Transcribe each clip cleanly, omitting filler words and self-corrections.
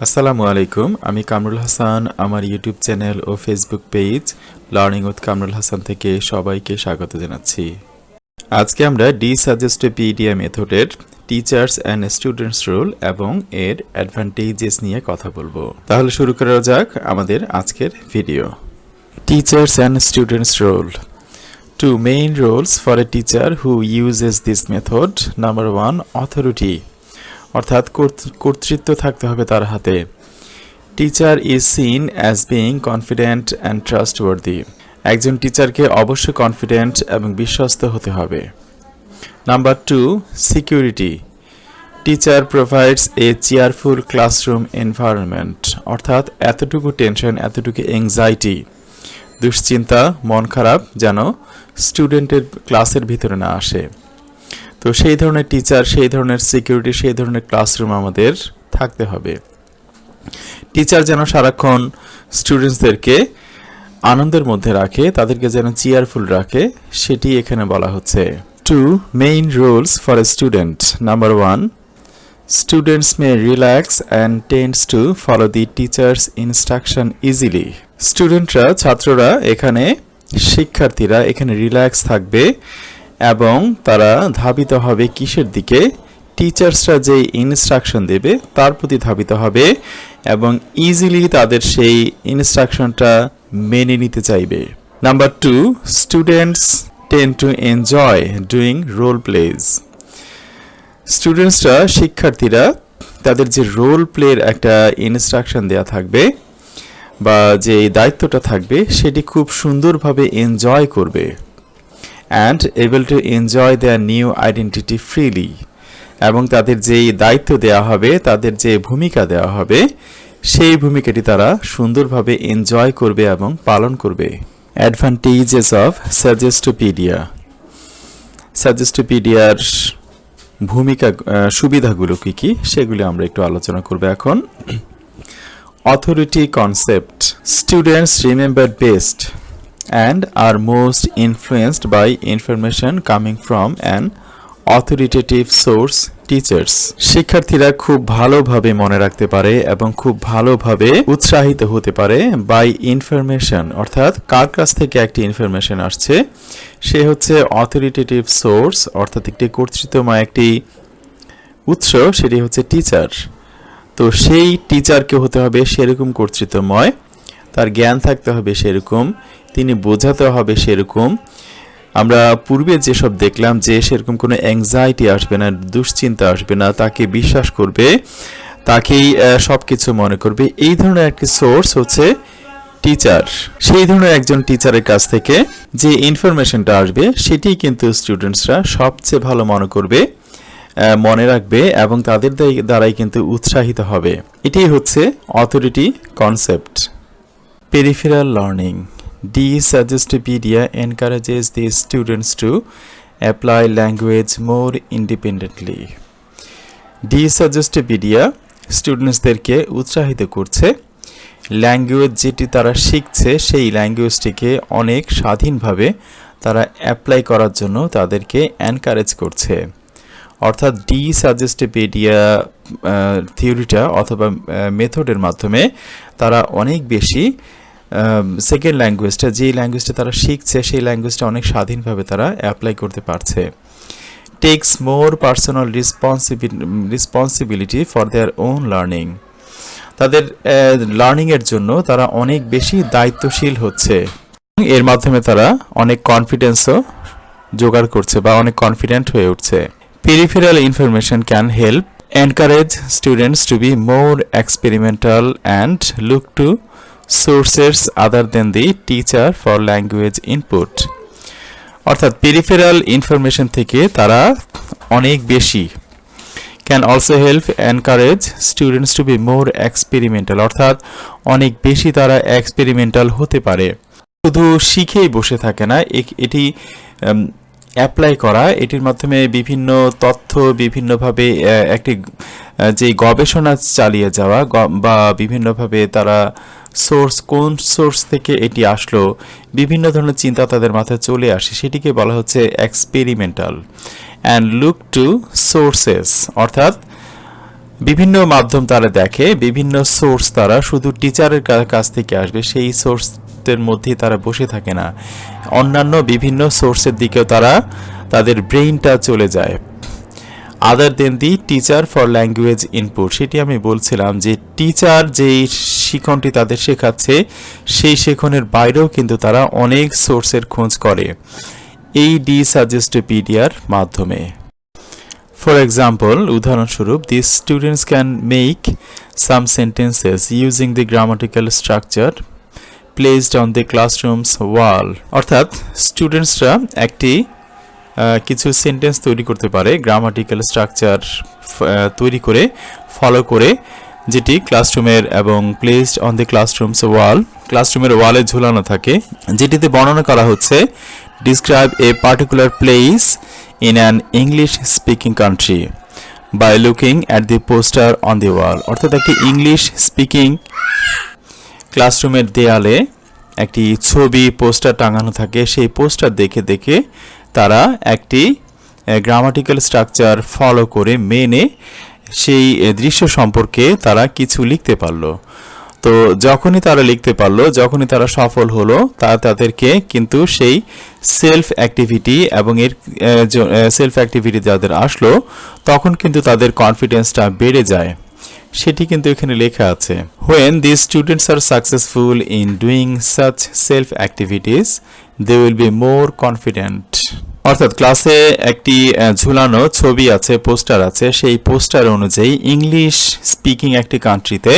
আসসালামু আলাইকুম। আমি কামরুল হাসান। আমার ইউটিউব চ্যানেল ও Facebook page learning with Kamrul Hasan থেকে সবাইকে স্বাগত জানাচ্ছি। আজকে আমরা ডিসাজেস্টোপিডিয়া মেথডের টিচার্স অ্যান্ড স্টুডেন্টস রোল এবং এর অ্যাডভান্টেজেস নিয়ে কথা বলবো। তাহলে শুরু করা যাক আমাদের আজকের video. Teachers and students role. Two main roles for a teacher who uses this method. Number 1, authority. অর্থাৎ কর্তৃত্ব থাকতে হবে তার হাতে। Teacher is seen as being confident and trustworthy. একজন টিচারকে অবশ্যই কনফিডেন্ট এবং বিশ্বস্ত হতে হবে। Number 2, security. Teacher provides a cheerful classroom environment. অর্থাৎ এতটুকু টেনশন, এতটুকু এংজাইটি, দুশ্চিন্তা, মন খারাপ যেন স্টুডেন্টের ক্লাসের ভিতরে না আসে। তো সেই ধরনের টিচার, সেই ধরনের সিকিউরিটি, সেই ধরনের ক্লাসরুম আমাদের থাকতে হবে। টিচার যেন সারাক্ষণ স্টুডেন্টসদেরকে আনন্দের মধ্যে রাখে, তাদেরকে যেন চেয়ারফুল রাখে, সেটি এখানে বলা হচ্ছে। 2 main rules for a student. Number 1, students May relax and tends to follow the teachers instruction easily. স্টুডেন্টরা, ছাত্ররা, এখানে শিক্ষার্থীরা এখানে রিল্যাক্স থাকবে এবং তারা ধাবিত হবে কিসের দিকে? টিচার্সরা যে ইনস্ট্রাকশন দেবে তার প্রতি ধাবিত হবে এবং ইজিলি তাদের সেই ইনস্ট্রাকশনটা মেনে নিতে চাইবে। Number 2, students tend to enjoy doing role plays. স্টুডেন্টসরা, শিক্ষার্থীরা, তাদের যে রোল প্লের একটা ইনস্ট্রাকশন দেয়া থাকবে বা যে দায়িত্বটা থাকবে সেটি খুব সুন্দরভাবে এনজয় করবে। And able to enjoy their new identity freely. এবং তাদের যেই দায়িত্ব দেওয়া হবে, তাদের যে ভূমিকা দেওয়া হবে, সেই ভূমিকাটি তারা সুন্দরভাবে এনজয় করবে এবং পালন করবে। Advantages of সাজেস্টোপিডিয়া। সাজেস্টোপিডিয়ার ভূমিকা, সুবিধাগুলো কী কী, সেগুলি আমরা একটু আলোচনা করব এখন। Authority concept. Students remember best and are most influenced by information coming from an authoritative source, teachers. শিক্ষার্থীরা খুব ভালোভাবে মনে রাখতে পারে এবং খুব ভালোভাবে উৎসাহিত হতে পারে বাই ইনফরমেশন। অর্থাৎ কার কাছ থেকে একটি ইনফরমেশন আসছে, সে হচ্ছে অথরিটেটিভ সোর্স, অর্থাৎ একটি কর্তৃত্বময় একটি উৎস, সেটি হচ্ছে টিচার। তো সেই টিচারকে হতে হবে সেরকম কর্তৃত্বময়, তার জ্ঞান থাকতে হবে সেরকম, তিনি বোঝাতে হবে সেরকম। আমরা পূর্বে যেসব দেখলাম যে সেরকম কোনো অ্যাংজাইটি আসবে না, দুশ্চিন্তা আসবে না, তাকে বিশ্বাস করবে, তাকেই সব কিছু মনে করবে। এই ধরনের একটি সোর্স হচ্ছে টিচার। সেই ধরনের একজন টিচারের কাছ থেকে যে ইনফরমেশনটা আসবে সেটি কিন্তু স্টুডেন্টসরা সবচেয়ে ভালো মনে করবে, মনে রাখবে এবং তাদের দ্বারাই কিন্তু উৎসাহিত হবে। এটাই হচ্ছে authority concept. Peripheral learning. Desuggestopedia encourages the students to apply language more independently. Desuggestopedia স্টুডেন্টসদেরকে উৎসাহিত করছে ল্যাঙ্গুয়েজ যেটি তারা শিখছে সেই ল্যাঙ্গুয়েজটিকে অনেক স্বাধীনভাবে তারা অ্যাপ্লাই করার জন্য তাদেরকে এনকারেজ করছে। অর্থাৎ ডিসাজেস্টোপিডিয়া থিওরিটা অথবা মেথডের মাধ্যমে তারা অনেক বেশি সেকেন্ড ল্যাঙ্গুয়েজটা, যেই ল্যাঙ্গুয়েজটা তারা শিখছে সেই ল্যাঙ্গুয়েজটা অনেক স্বাধীনভাবে তারা অ্যাপ্লাই করতে পারছে। Tax more personal responsibility for their own learning. তাদের লার্নিংয়ের জন্য তারা অনেক বেশি দায়িত্বশীল হচ্ছে। এর মাধ্যমে তারা অনেক কনফিডেন্সও জোগাড় করছে বা অনেক কনফিডেন্ট হয়ে উঠছে। Peripheral information can help encourage students to be more experimental and look to sources other than the teacher for language input. অর্থাৎ পেরিফেরাল ইনফরমেশন থেকে তারা অনেক বেশি can also help encourage students to be more experimental. অর্থাৎ অনেক বেশি তারা experimental হতে পারে। শুধু শিখেই বসে থাকে না, এটি অ্যাপ্লাই করা, এটির মাধ্যমে বিভিন্ন তথ্য বিভিন্নভাবে একটি যে গবেষণা চালিয়ে যাওয়া বা বিভিন্নভাবে তারা কোন সোর্স থেকে এটি আসলো, বিভিন্ন ধরনের চিন্তা তাদের মাথায় চলে আসে, সেটিকে বলা হচ্ছে experimental. And look to sources, অর্থাৎ বিভিন্ন মাধ্যম তারা দেখে, বিভিন্ন সোর্স তারা শুধু টিচারের কাছ থেকে আসবে সেই সোর্সের মধ্যেই তারা বসে থাকে না, অন্যান্য বিভিন্ন সোর্সের দিকেও তারা তাদের ব্রেইনটা চলে যায়। Other than the teacher for language input, সেটি আমি বলছিলাম যে টিচার যেই শিখনটি তাদের শেখাচ্ছে সেই শিখনের বাইরেও কিন্তু তারা অনেক সোর্সের খোঁজ করে এই ডি সাজেস্টোপিডিয়ার মাধ্যমে। ফর এক্সাম্পল, উদাহরণস্বরূপ, the students can make some sentences using the grammatical structure placed on the classrooms wall. অর্থাৎ স্টুডেন্টসরা একটি কিছু সেন্টেন্স তৈরি করতে পারে গ্রামাটিক্যাল স্ট্রাকচার তৈরি করে, ফলো করে, যেটি ক্লাসরুমের এবং placed on the classrooms wall, ক্লাসরুমের ওয়ালে ঝুলানো থাকে, যেটিতে বর্ণনা করা হচ্ছে describe a particular place in an English speaking country by looking at the poster on the wall. অর্থাৎ একটি ইংলিশ স্পিকিং ক্লাসরুমের দেয়ালে একটি ছবি পোস্টার টাঙানো থাকে, সেই পোস্টার দেখে দেখে তারা একটি গ্রামাটিক্যাল স্ট্রাকচার ফলো করে মেনে সেই দৃশ্য সম্পর্কে তারা কিছু লিখতে পারলো। তো যখনই তারা লিখতে পারলো, যখনই তারা সফল হলো, তাদেরকে কিন্তু সেই সেলফ অ্যাক্টিভিটি এবং এর সেলফ অ্যাক্টিভিটি যাদের আসলো তখন কিন্তু তাদের কনফিডেন্সটা বেড়ে যায়, সেটি কিন্তু এখানে লেখা আছে। When these students are successful in doing such self activities, they will be more confident. অর্থাৎ ক্লাসে একটি ঝুলানো ছবি আছে, পোস্টার আছে, সেই পোস্টার অনুযায়ী ইংলিশ স্পিকিং একটি কান্ট্রিতে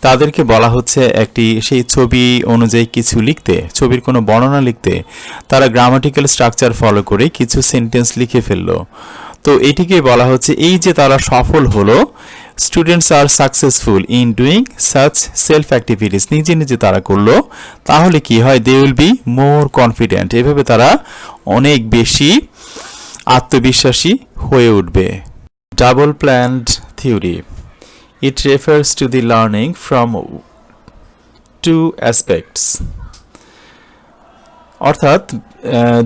তাদেরকে বলা হচ্ছে একটি সেই ছবি অনুযায়ী কিছু লিখতে, ছবির কোনো বর্ণনা লিখতে। তারা গ্রামাটিক্যাল স্ট্রাকচার ফলো করে কিছু সেন্টেন্স লিখে ফেললো। তো এটিকে বলা হচ্ছে এই যে তারা সফল হলো, students are successful in doing such self activities, নিজে নিজে তারা করলো, তাহলে কি হয়, they will be more confident, এভাবে তারা অনেক বেশি আত্মবিশ্বাসী হয়ে উঠবে। Double planned theory, it refers to the learning from two aspects. অর্থাৎ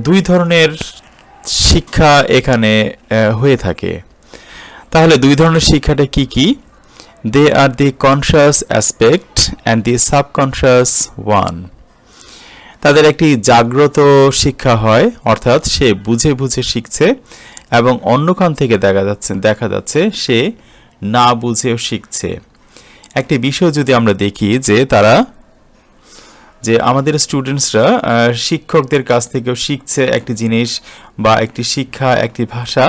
দুই ধরনের শিক্ষা এখানে হয়ে থাকে। তাহলে দুই ধরনের শিক্ষাটা কি কি? They are the conscious aspect and the subconscious one. তাদের একটি জাগ্রত শিক্ষা হয়, অর্থাৎ সে বুঝে বুঝে শিখছে, এবং অন্যখান থেকে দেখা যাচ্ছে সে না বুঝেও শিখছে। একটি বিষয় যদি আমরা দেখি যে আমাদের স্টুডেন্টসরা শিক্ষকদের কাছ থেকেও শিখছে একটি জিনিস বা একটি শিক্ষা, একটি ভাষা,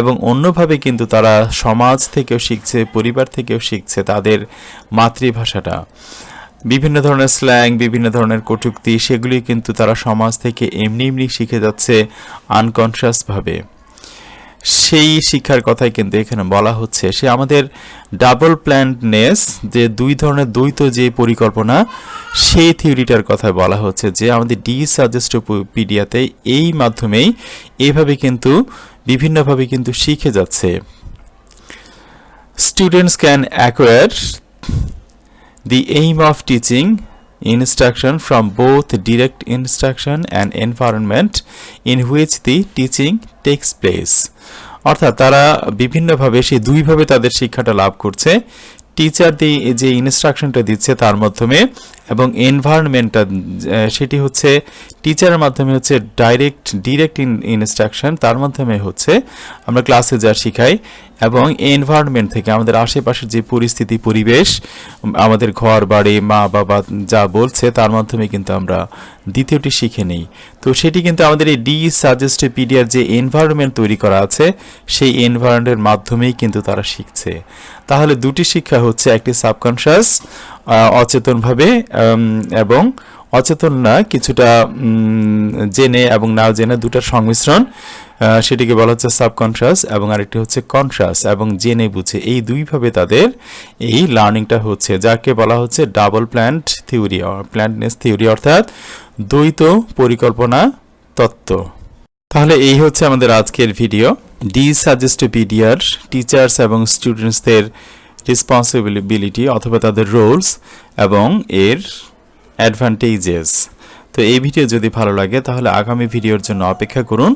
এবং অন্যভাবে কিন্তু তারা সমাজ থেকেও শিখছে, পরিবার থেকেও শিখছে তাদের মাতৃভাষাটা। বিভিন্ন ধরনের স্ল্যাং, বিভিন্ন ধরনের কটূক্তি, সেগুলি কিন্তু তারা সমাজ থেকে এমনি এমনি শিখে যাচ্ছে আনকনশাসভাবে। সেই শিক্ষার কথাই কিন্তু এখানে বলা হচ্ছে। সে আমাদের ডাবল প্ল্যান্ডনেস, যে দুই ধরনের দ্বৈত যে পরিকল্পনা, সেই থিওরিটার কথা বলা হচ্ছে, যে আমাদের ডি সাজেস্টোপিডিয়াতে এই মাধ্যমেই এইভাবে কিন্তু বিভিন্নভাবে কিন্তু শিখে যাচ্ছে। Students can acquire the aim of teaching instruction from both direct instruction and environment in which the teaching takes place. অর্থাৎ তারা বিভিন্নভাবে সেই দুইভাবে তাদের শিক্ষাটা লাভ করছে। টিচার যে ইনস্ট্রাকশনটা দিচ্ছে তার মাধ্যমে, এবং এনভায়রনমেন্টটা সেটি হচ্ছে টিচারের মাধ্যমে হচ্ছে ডিরেক্ট ইনস্ট্রাকশন, তার মাধ্যমে হচ্ছে আমরা ক্লাসে যা শিখাই, এবং এনভায়রনমেন্ট থেকে আমাদের আশেপাশের যে পরিস্থিতি, পরিবেশ, আমাদের ঘর বাড়ি, মা বাবা যা বলছে তার মাধ্যমে কিন্তু আমরা দ্বিতীয়টি শিখে নিই। তো সেটি কিন্তু আমাদের এই ডি সাজেস্টোপিডিয়ার যে এনভায়রনমেন্ট তৈরি করা আছে, সেই এনভায়রনমেন্টের মাধ্যমেই কিন্তু তারা শিখছে। তাহলে দুটি শিক্ষা হচ্ছে, একটি সাবকনশাস অচেতনভাবে, এবং অচেতন না, কিছুটা জেনে এবং না জেনে দুটার সংমিশ্রণ, সেটিকে বলা হচ্ছে সাবকনশাস, এবং আরেকটি হচ্ছে কনশাস এবং জেনে বুঝে। এই দুইভাবে তাদের এই লার্নিংটা হচ্ছে, যাকে বলা হচ্ছে ডাবল প্ল্যান্ড থিওরি, প্ল্যান্ডনেস থিওরি, অর্থাৎ দ্বৈত পরিকল্পনা তত্ত্ব। তাহলে এই হচ্ছে আমাদের আজকের ভিডিও, ডি সাজেস্টোপিডিয়ার টিচার্স এবং স্টুডেন্টসদের রেসপন্সিবিলিটি অথবা তাদের রোলস এবং এর অ্যাডভান্টেজেস। তো এই ভিডিও যদি ভালো লাগে তাহলে আগামী ভিডিওর জন্য অপেক্ষা করুন।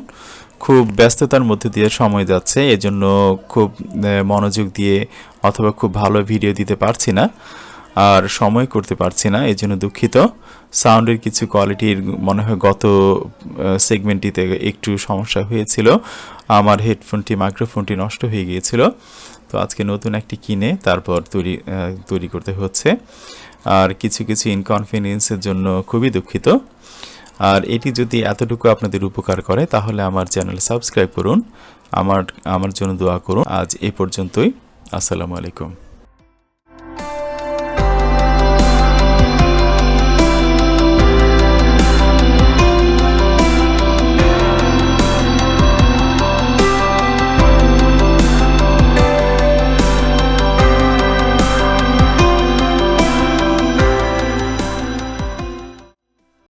খুব ব্যস্ততার মধ্যে দিয়ে সময় যাচ্ছে, এজন্য খুব মনোযোগ দিয়ে অথবা খুব ভালো ভিডিও দিতে পারছি না আর সময় করতে পারছি না, এজন্য দুঃখিত। সাউন্ডের কিছু কোয়ালিটির মনে হয় গত সেগমেন্টটিতে একটু সমস্যা হয়েছিল, আমার হেডফোনটি মাইক্রোফোনটি নষ্ট হয়ে গিয়েছিল, তো আজকে নতুন একটি কিনে তারপর তৈরি করতে হচ্ছে। আর কিছু কিছু ইনকনভিনিয়েন্সের জন্য খুবই দুঃখিত। আর এটি যদি এতটুকু আপনাদের উপকার করে তাহলে আমার চ্যানেল সাবস্ক্রাইব করুন, আমার জন্য দোয়া করুন। আজ এ পর্যন্তই। আসসালামু আলাইকুম।